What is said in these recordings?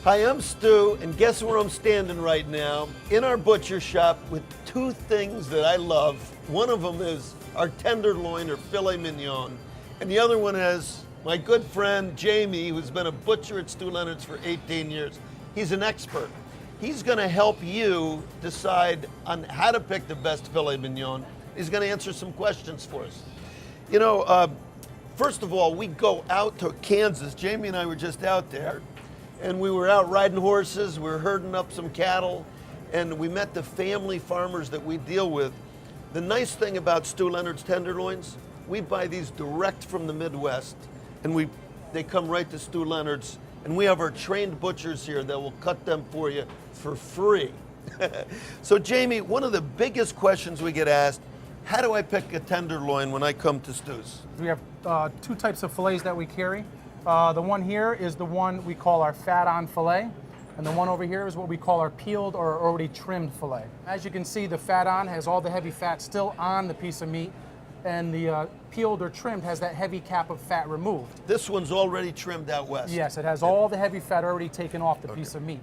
Hi, I'm Stu, and guess where I'm standing right now? In our butcher shop with two things that I love. One of them is our tenderloin or filet mignon, and the other one is my good friend Jaimie, who's been a butcher at Stu Leonard's for 18 years. He's an expert. He's gonna help you decide on how to pick the best filet mignon. He's gonna answer some questions for us. You know, first of all, we go out to Kansas. Jaimie and I were just out there, and we were out riding horses, we were herding up some cattle, and we met the family farmers that we deal with. The nice thing about Stu Leonard's tenderloins, we buy these direct from the Midwest, and they come right to Stu Leonard's, and we have our trained butchers here that will cut them for you for free. So Jaimie, one of the biggest questions we get asked, how do I pick a tenderloin when I come to Stu's? We have two types of fillets that we carry. The one here is the one we call our fat-on filet, and the one over here is what we call our peeled or already trimmed filet. As you can see, the fat-on has all the heavy fat still on the piece of meat, and the peeled or trimmed has that heavy cap of fat removed. This one's already trimmed out west. Yes, it has all the heavy fat already taken off the piece of meat.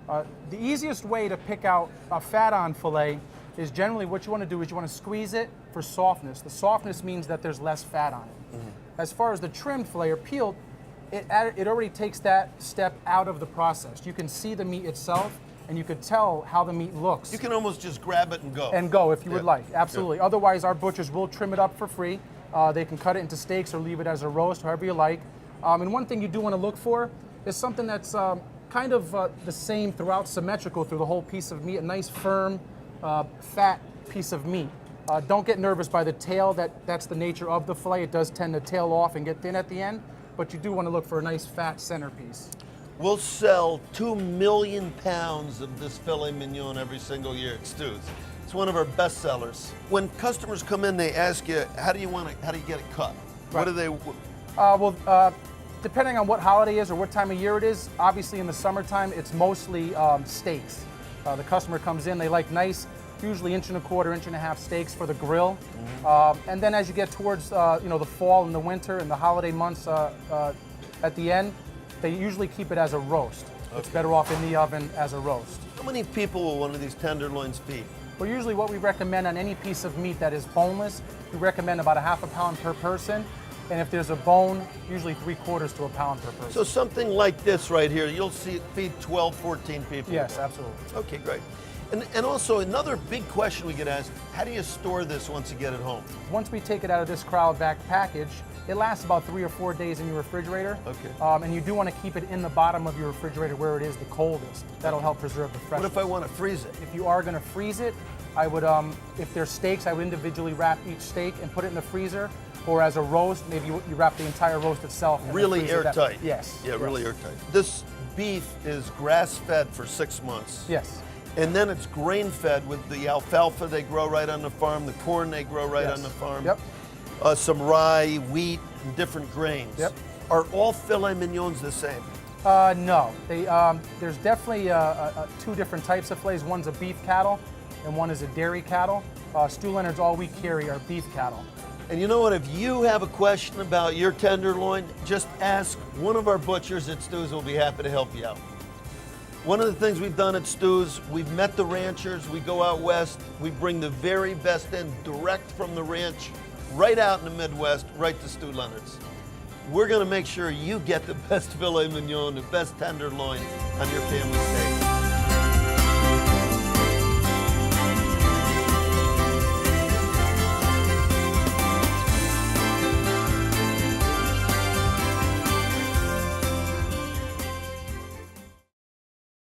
The easiest way to pick out a fat-on filet is generally what you want to do is you want to squeeze it for softness. The softness means that there's less fat on it. Mm-hmm. As far as the trimmed filet or peeled, it already takes that step out of the process. You can see the meat itself, and you could tell how the meat looks. You can almost just grab it and go. And go if you would like, absolutely. Otherwise, our butchers will trim it up for free. They can cut it into steaks or leave it as a roast, however you like. And one thing you do want to look for is something that's kind of the same throughout, symmetrical through the whole piece of meat, a nice firm, fat piece of meat. Don't get nervous by the tail. That's the nature of the filet. It does tend to tail off and get thin at the end, but you do want to look for a nice fat centerpiece. We'll sell 2 million pounds of this filet mignon every single year at Stu's. It's one of our best sellers. When customers come in, they ask you, how do you get it cut? Right. What do they? Depending on what holiday it is or what time of year it is, obviously in the summertime, it's mostly steaks. The customer comes in, they like nice, usually 1.25 inch, 1.5 inch steaks for the grill. Mm-hmm. And then as you get towards the fall and the winter and the holiday months at the end, they usually keep it as a roast. Okay. It's better off in the oven as a roast. How many people will one of these tenderloins feed? Well, usually what we recommend on any piece of meat that is boneless, we recommend about 1/2 pound per person. And if there's a bone, usually 3/4 to a pound per person. So something like this right here, you'll see it feed 12, 14 people. Yes, absolutely. Okay, great. And also another big question we get asked, how do you store this once you get it home? Once we take it out of this cryovac package, it lasts about 3 or 4 days in your refrigerator. Okay. And you do want to keep it in the bottom of your refrigerator where it is the coldest. That'll help preserve the freshness. What if I want to freeze it? If you are going to freeze it, I would, if there's steaks, I would individually wrap each steak and put it in the freezer. Or as a roast, maybe you wrap the entire roast itself. Really airtight. Yes. Yeah, yes. really airtight. This beef is grass-fed for 6 months. Yes. And then it's grain-fed with the alfalfa they grow right on the farm, the corn they grow right on the farm. Yep. Some rye, wheat, and different grains. Yep. Are all filet mignons the same? No. There's definitely two different types of fillets. One's a beef cattle, and one is a dairy cattle. Stu Leonard's, all we carry are beef cattle. And you know what, if you have a question about your tenderloin, just ask one of our butchers at Stu's. We'll be happy to help you out. One of the things we've done at Stu's, we've met the ranchers, we go out west, we bring the very best in direct from the ranch, right out in the Midwest, right to Stu Leonard's. We're gonna make sure you get the best filet mignon, the best tenderloin on your family steak.